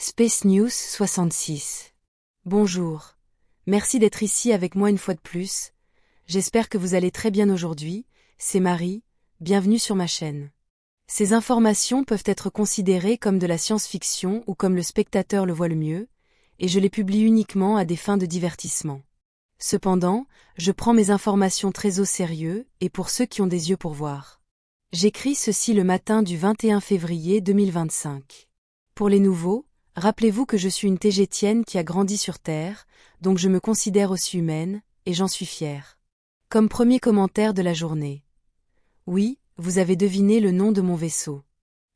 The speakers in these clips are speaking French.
Space News 66. Bonjour. Merci d'être ici avec moi une fois de plus. J'espère que vous allez très bien aujourd'hui. C'est Marie. Bienvenue sur ma chaîne. Ces informations peuvent être considérées comme de la science-fiction ou comme le spectateur le voit le mieux, et je les publie uniquement à des fins de divertissement. Cependant, je prends mes informations très au sérieux et pour ceux qui ont des yeux pour voir. J'écris ceci le matin du 21 février 2025. Pour les nouveaux, rappelez-vous que je suis une Tégétienne qui a grandi sur Terre, donc je me considère aussi humaine, et j'en suis fière. Comme premier commentaire de la journée. Oui, vous avez deviné le nom de mon vaisseau.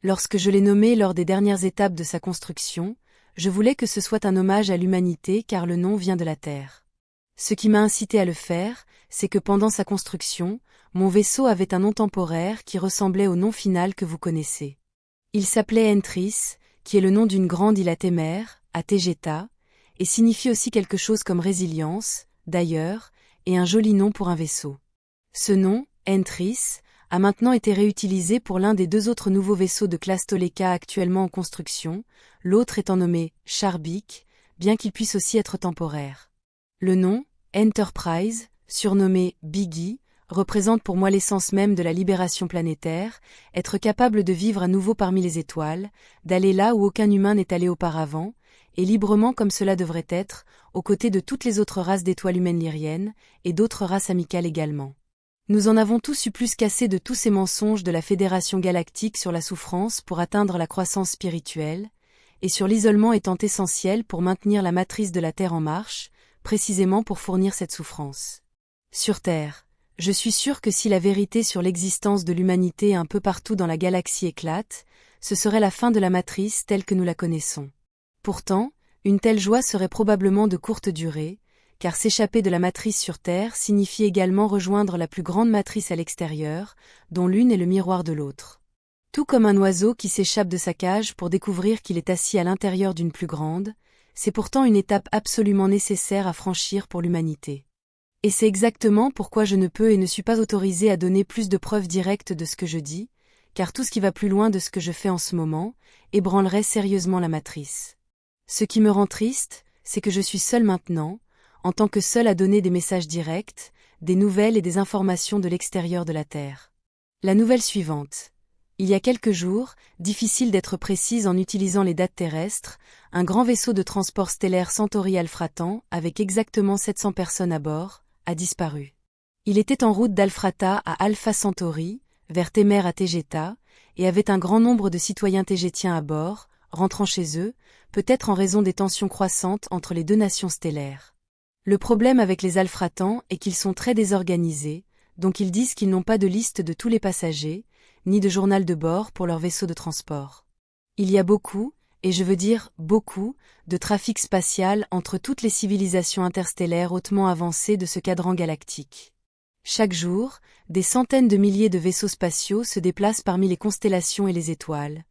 Lorsque je l'ai nommé lors des dernières étapes de sa construction, je voulais que ce soit un hommage à l'humanité car le nom vient de la Terre. Ce qui m'a incité à le faire, c'est que pendant sa construction, mon vaisseau avait un nom temporaire qui ressemblait au nom final que vous connaissez. Il s'appelait Entris, qui est le nom d'une grande île à Témer, à Tegeta, et signifie aussi quelque chose comme résilience, d'ailleurs, et un joli nom pour un vaisseau. Ce nom, Entris, a maintenant été réutilisé pour l'un des deux autres nouveaux vaisseaux de classe Toleka actuellement en construction, l'autre étant nommé Charbik, bien qu'il puisse aussi être temporaire. Le nom, Enterprise, surnommé Biggie, représente pour moi l'essence même de la libération planétaire, être capable de vivre à nouveau parmi les étoiles, d'aller là où aucun humain n'est allé auparavant, et librement comme cela devrait être, aux côtés de toutes les autres races d'étoiles humaines lyriennes, et d'autres races amicales également. Nous en avons tous eu plus qu'assez de tous ces mensonges de la Fédération Galactique sur la souffrance pour atteindre la croissance spirituelle, et sur l'isolement étant essentiel pour maintenir la matrice de la Terre en marche, précisément pour fournir cette souffrance. Sur Terre, je suis sûr que si la vérité sur l'existence de l'humanité un peu partout dans la galaxie éclate, ce serait la fin de la matrice telle que nous la connaissons. Pourtant, une telle joie serait probablement de courte durée, car s'échapper de la matrice sur Terre signifie également rejoindre la plus grande matrice à l'extérieur, dont l'une est le miroir de l'autre. Tout comme un oiseau qui s'échappe de sa cage pour découvrir qu'il est assis à l'intérieur d'une plus grande, c'est pourtant une étape absolument nécessaire à franchir pour l'humanité. Et c'est exactement pourquoi je ne peux et ne suis pas autorisée à donner plus de preuves directes de ce que je dis, car tout ce qui va plus loin de ce que je fais en ce moment, ébranlerait sérieusement la matrice. Ce qui me rend triste, c'est que je suis seule maintenant, en tant que seule à donner des messages directs, des nouvelles et des informations de l'extérieur de la Terre. La nouvelle suivante. Il y a quelques jours, difficile d'être précise en utilisant les dates terrestres, un grand vaisseau de transport stellaire Centauri Alphratan, avec exactement 700 personnes à bord, a disparu. Il était en route d'Alphrata à Alpha Centauri, vers Témer à Tegeta, et avait un grand nombre de citoyens tégétiens à bord, rentrant chez eux, peut-être en raison des tensions croissantes entre les deux nations stellaires. Le problème avec les Alphratans est qu'ils sont très désorganisés, donc ils disent qu'ils n'ont pas de liste de tous les passagers, ni de journal de bord pour leur vaisseau de transport. Il y a beaucoup, et je veux dire beaucoup, de trafic spatial entre toutes les civilisations interstellaires hautement avancées de ce cadran galactique. Chaque jour, des centaines de milliers de vaisseaux spatiaux se déplacent parmi les constellations et les étoiles,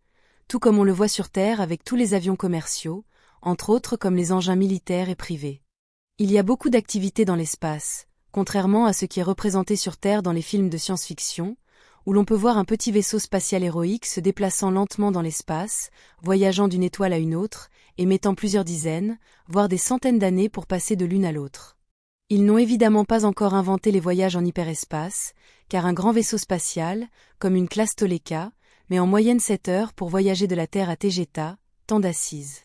tout comme on le voit sur Terre avec tous les avions commerciaux, entre autres comme les engins militaires et privés. Il y a beaucoup d'activités dans l'espace, contrairement à ce qui est représenté sur Terre dans les films de science-fiction, où l'on peut voir un petit vaisseau spatial héroïque se déplaçant lentement dans l'espace, voyageant d'une étoile à une autre, et mettant plusieurs dizaines, voire des centaines d'années pour passer de l'une à l'autre. Ils n'ont évidemment pas encore inventé les voyages en hyperespace, car un grand vaisseau spatial, comme une classe Toleka, met en moyenne 7 heures pour voyager de la Terre à Tegeta, temps d'assises.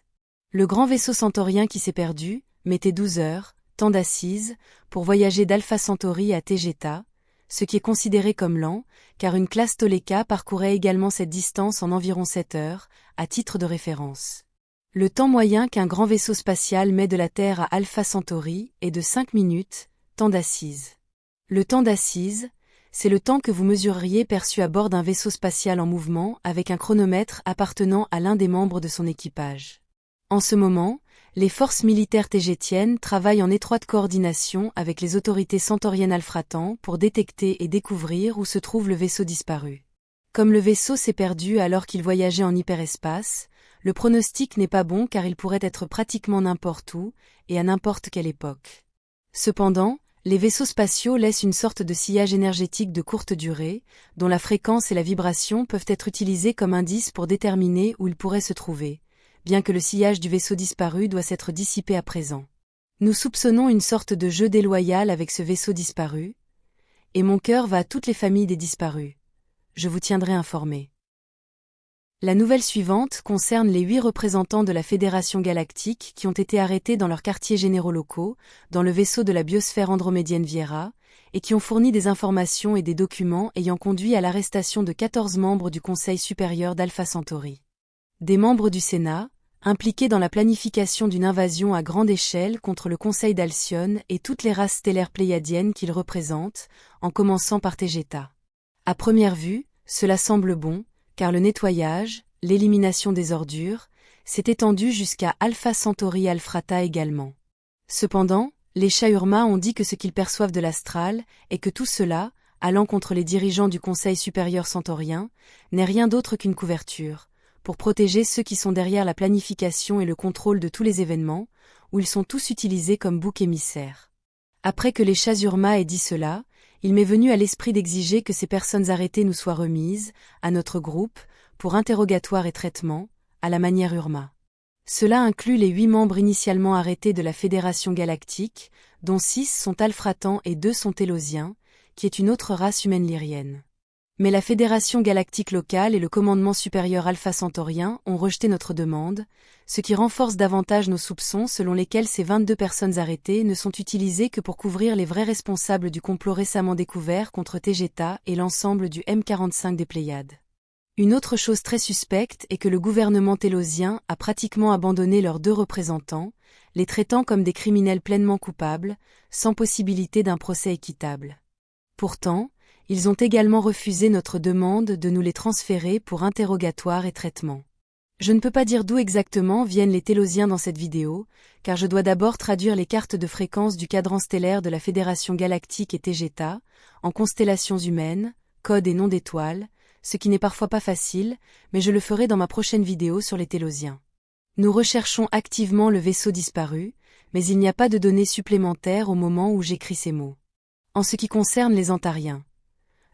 Le grand vaisseau centaurien qui s'est perdu, mettait 12 heures, temps d'assises, pour voyager d'Alpha Centauri à Tegeta, ce qui est considéré comme lent, car une classe Toleka parcourait également cette distance en environ 7 heures, à titre de référence. Le temps moyen qu'un grand vaisseau spatial met de la Terre à Alpha Centauri est de 5 minutes, temps d'assises. Le temps d'assises, c'est le temps que vous mesureriez perçu à bord d'un vaisseau spatial en mouvement avec un chronomètre appartenant à l'un des membres de son équipage. En ce moment, les forces militaires tégétiennes travaillent en étroite coordination avec les autorités centauriennes Alphratan pour détecter et découvrir où se trouve le vaisseau disparu. Comme le vaisseau s'est perdu alors qu'il voyageait en hyperespace, le pronostic n'est pas bon car il pourrait être pratiquement n'importe où, et à n'importe quelle époque. Cependant, les vaisseaux spatiaux laissent une sorte de sillage énergétique de courte durée, dont la fréquence et la vibration peuvent être utilisées comme indices pour déterminer où ils pourraient se trouver, bien que le sillage du vaisseau disparu doit s'être dissipé à présent. Nous soupçonnons une sorte de jeu déloyal avec ce vaisseau disparu, et mon cœur va à toutes les familles des disparus. Je vous tiendrai informé. La nouvelle suivante concerne les 8 représentants de la Fédération galactique qui ont été arrêtés dans leurs quartiers généraux locaux, dans le vaisseau de la biosphère andromédienne Viera, et qui ont fourni des informations et des documents ayant conduit à l'arrestation de 14 membres du Conseil supérieur d'Alpha Centauri. Des membres du Sénat, impliqués dans la planification d'une invasion à grande échelle contre le Conseil d'Alcyone et toutes les races stellaires pléiadiennes qu'il représente, en commençant par Tegeta. À première vue, cela semble bon, car le nettoyage, l'élimination des ordures, s'est étendu jusqu'à Alpha Centauri Alphrata également. Cependant, les Shahurma ont dit que ce qu'ils perçoivent de l'astral est que tout cela, allant contre les dirigeants du Conseil supérieur centaurien, n'est rien d'autre qu'une couverture, pour protéger ceux qui sont derrière la planification et le contrôle de tous les événements, où ils sont tous utilisés comme boucs émissaires. Après que les Shahurma aient dit cela, il m'est venu à l'esprit d'exiger que ces personnes arrêtées nous soient remises, à notre groupe, pour interrogatoire et traitement, à la manière Urma. Cela inclut les 8 membres initialement arrêtés de la Fédération galactique, dont 6 sont Alphratans et 2 sont Télosiens, qui est une autre race humaine lyrienne. Mais la Fédération galactique locale et le commandement supérieur Alpha Centaurien ont rejeté notre demande, ce qui renforce davantage nos soupçons selon lesquels ces 22 personnes arrêtées ne sont utilisées que pour couvrir les vrais responsables du complot récemment découvert contre Tegeta et l'ensemble du M45 des Pléiades. Une autre chose très suspecte est que le gouvernement télosien a pratiquement abandonné leurs 2 représentants, les traitant comme des criminels pleinement coupables, sans possibilité d'un procès équitable. Pourtant, ils ont également refusé notre demande de nous les transférer pour interrogatoire et traitement. Je ne peux pas dire d'où exactement viennent les Télosiens dans cette vidéo, car je dois d'abord traduire les cartes de fréquence du cadran stellaire de la Fédération galactique et Tegeta, en constellations humaines, codes et noms d'étoiles, ce qui n'est parfois pas facile, mais je le ferai dans ma prochaine vidéo sur les Télosiens. Nous recherchons activement le vaisseau disparu, mais il n'y a pas de données supplémentaires au moment où j'écris ces mots. En ce qui concerne les Antariens,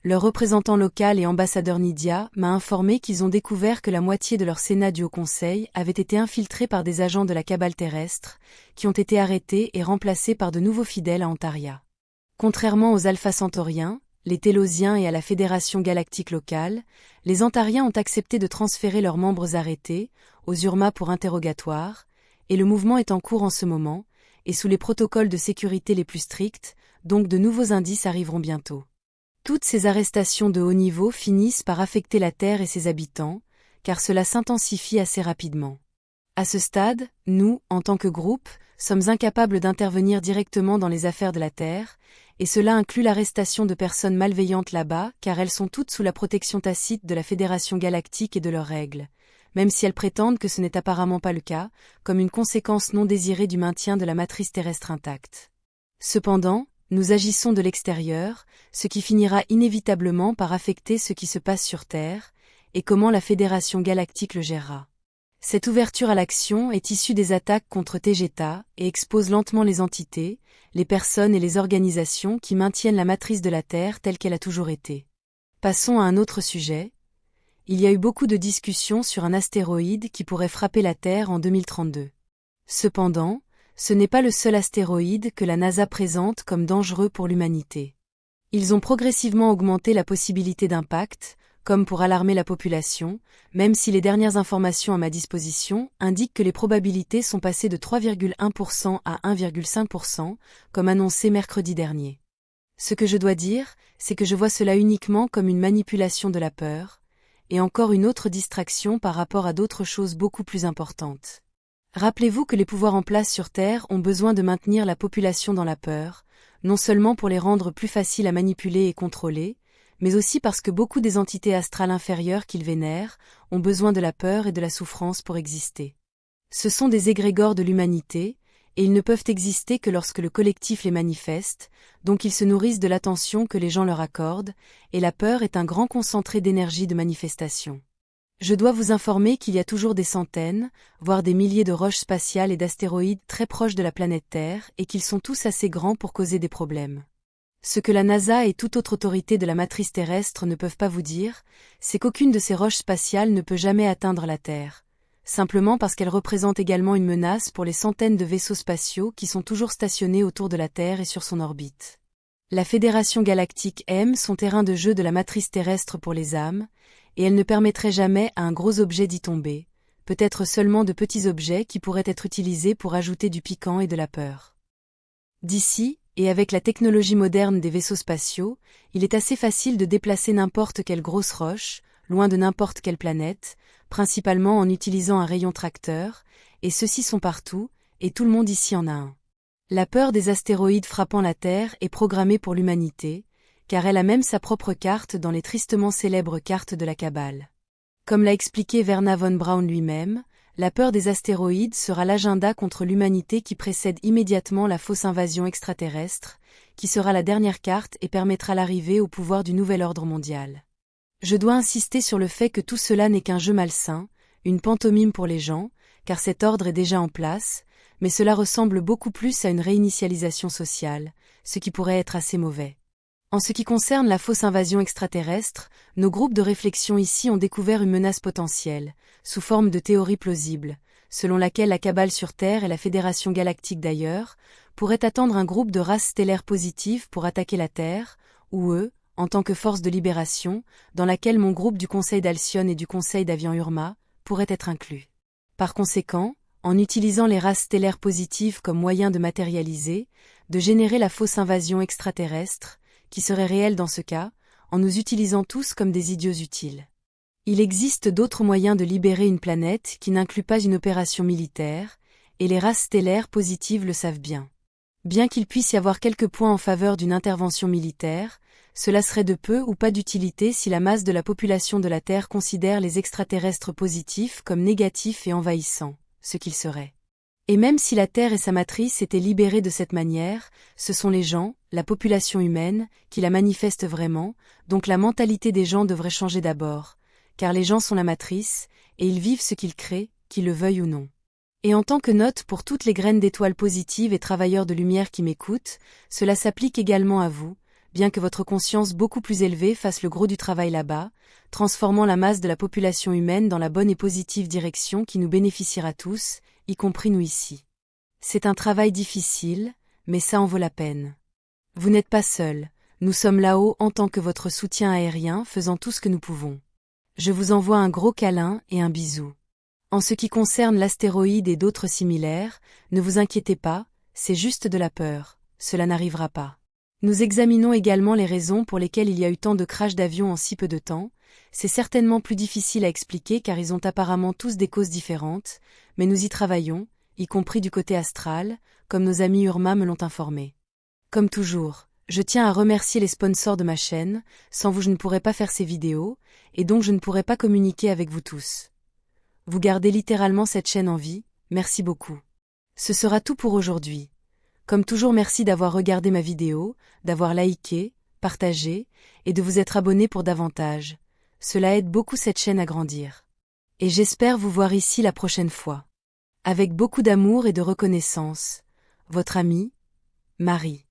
leur représentant local et ambassadeur Nydia m'a informé qu'ils ont découvert que la moitié de leur Sénat du Haut Conseil avait été infiltrée par des agents de la cabale terrestre, qui ont été arrêtés et remplacés par de nouveaux fidèles à Antaria. Contrairement aux Alpha Centauriens, les Télosiens et à la Fédération galactique locale, les Antariens ont accepté de transférer leurs membres arrêtés, aux Urma pour interrogatoire, et le mouvement est en cours en ce moment, et sous les protocoles de sécurité les plus stricts, donc de nouveaux indices arriveront bientôt. Toutes ces arrestations de haut niveau finissent par affecter la Terre et ses habitants, car cela s'intensifie assez rapidement. À ce stade, nous, en tant que groupe, sommes incapables d'intervenir directement dans les affaires de la Terre, et cela inclut l'arrestation de personnes malveillantes là-bas, car elles sont toutes sous la protection tacite de la Fédération galactique et de leurs règles, même si elles prétendent que ce n'est apparemment pas le cas, comme une conséquence non désirée du maintien de la matrice terrestre intacte. Cependant, nous agissons de l'extérieur, ce qui finira inévitablement par affecter ce qui se passe sur Terre, et comment la Fédération galactique le gérera. Cette ouverture à l'action est issue des attaques contre Tegeta et expose lentement les entités, les personnes et les organisations qui maintiennent la matrice de la Terre telle qu'elle a toujours été. Passons à un autre sujet. Il y a eu beaucoup de discussions sur un astéroïde qui pourrait frapper la Terre en 2032. Cependant, ce n'est pas le seul astéroïde que la NASA présente comme dangereux pour l'humanité. Ils ont progressivement augmenté la possibilité d'impact, comme pour alarmer la population, même si les dernières informations à ma disposition indiquent que les probabilités sont passées de 3,1% à 1,5%, comme annoncé mercredi dernier. Ce que je dois dire, c'est que je vois cela uniquement comme une manipulation de la peur, et encore une autre distraction par rapport à d'autres choses beaucoup plus importantes. Rappelez-vous que les pouvoirs en place sur Terre ont besoin de maintenir la population dans la peur, non seulement pour les rendre plus faciles à manipuler et contrôler, mais aussi parce que beaucoup des entités astrales inférieures qu'ils vénèrent ont besoin de la peur et de la souffrance pour exister. Ce sont des égrégores de l'humanité, et ils ne peuvent exister que lorsque le collectif les manifeste, donc ils se nourrissent de l'attention que les gens leur accordent, et la peur est un grand concentré d'énergie de manifestation. Je dois vous informer qu'il y a toujours des centaines, voire des milliers de roches spatiales et d'astéroïdes très proches de la planète Terre et qu'ils sont tous assez grands pour causer des problèmes. Ce que la NASA et toute autre autorité de la matrice terrestre ne peuvent pas vous dire, c'est qu'aucune de ces roches spatiales ne peut jamais atteindre la Terre. simplement parce qu'elle représente également une menace pour les centaines de vaisseaux spatiaux qui sont toujours stationnés autour de la Terre et sur son orbite. La Fédération galactique aime son terrain de jeu de la matrice terrestre pour les âmes, et elle ne permettrait jamais à un gros objet d'y tomber, peut-être seulement de petits objets qui pourraient être utilisés pour ajouter du piquant et de la peur. D'ici, et avec la technologie moderne des vaisseaux spatiaux, il est assez facile de déplacer n'importe quelle grosse roche, loin de n'importe quelle planète, principalement en utilisant un rayon tracteur, et ceux-ci sont partout, et tout le monde ici en a un. La peur des astéroïdes frappant la Terre est programmée pour l'humanité, car elle a même sa propre carte dans les tristement célèbres cartes de la Kabbale. Comme l'a expliqué Wernher von Braun lui-même, la peur des astéroïdes sera l'agenda contre l'humanité qui précède immédiatement la fausse invasion extraterrestre, qui sera la dernière carte et permettra l'arrivée au pouvoir du nouvel ordre mondial. Je dois insister sur le fait que tout cela n'est qu'un jeu malsain, une pantomime pour les gens, car cet ordre est déjà en place, mais cela ressemble beaucoup plus à une réinitialisation sociale, ce qui pourrait être assez mauvais. En ce qui concerne la fausse invasion extraterrestre, nos groupes de réflexion ici ont découvert une menace potentielle, sous forme de théorie plausible, selon laquelle la Kabbale sur Terre et la Fédération galactique d'ailleurs, pourraient attendre un groupe de races stellaires positives pour attaquer la Terre, ou eux, en tant que force de libération, dans laquelle mon groupe du Conseil d'Alcyone et du Conseil d'Avian Urma pourrait être inclus. Par conséquent, en utilisant les races stellaires positives comme moyen de matérialiser, de générer la fausse invasion extraterrestre, qui serait réelle dans ce cas, en nous utilisant tous comme des idiots utiles. Il existe d'autres moyens de libérer une planète qui n'incluent pas une opération militaire, et les races stellaires positives le savent bien. Bien qu'il puisse y avoir quelques points en faveur d'une intervention militaire, cela serait de peu ou pas d'utilité si la masse de la population de la Terre considère les extraterrestres positifs comme négatifs et envahissants, ce qu'ils seraient. Et même si la Terre et sa matrice étaient libérées de cette manière, ce sont les gens, la population humaine, qui la manifestent vraiment, donc la mentalité des gens devrait changer d'abord, car les gens sont la matrice, et ils vivent ce qu'ils créent, qu'ils le veuillent ou non. Et en tant que note pour toutes les graines d'étoiles positives et travailleurs de lumière qui m'écoutent, cela s'applique également à vous, bien que votre conscience beaucoup plus élevée fasse le gros du travail là-bas, transformant la masse de la population humaine dans la bonne et positive direction qui nous bénéficiera tous, y compris nous ici. C'est un travail difficile, mais ça en vaut la peine. Vous n'êtes pas seul, nous sommes là-haut en tant que votre soutien aérien faisant tout ce que nous pouvons. Je vous envoie un gros câlin et un bisou. En ce qui concerne l'astéroïde et d'autres similaires, ne vous inquiétez pas, c'est juste de la peur, cela n'arrivera pas. Nous examinons également les raisons pour lesquelles il y a eu tant de crashs d'avions en si peu de temps, c'est certainement plus difficile à expliquer car ils ont apparemment tous des causes différentes, mais nous y travaillons, y compris du côté astral, comme nos amis Urma me l'ont informé. Comme toujours, je tiens à remercier les sponsors de ma chaîne, sans vous je ne pourrais pas faire ces vidéos, et donc je ne pourrais pas communiquer avec vous tous. Vous gardez littéralement cette chaîne en vie, merci beaucoup. Ce sera tout pour aujourd'hui. Comme toujours merci d'avoir regardé ma vidéo, d'avoir liké, partagé, et de vous être abonné pour davantage. Cela aide beaucoup cette chaîne à grandir. Et j'espère vous voir ici la prochaine fois. Avec beaucoup d'amour et de reconnaissance, votre amie, Marie.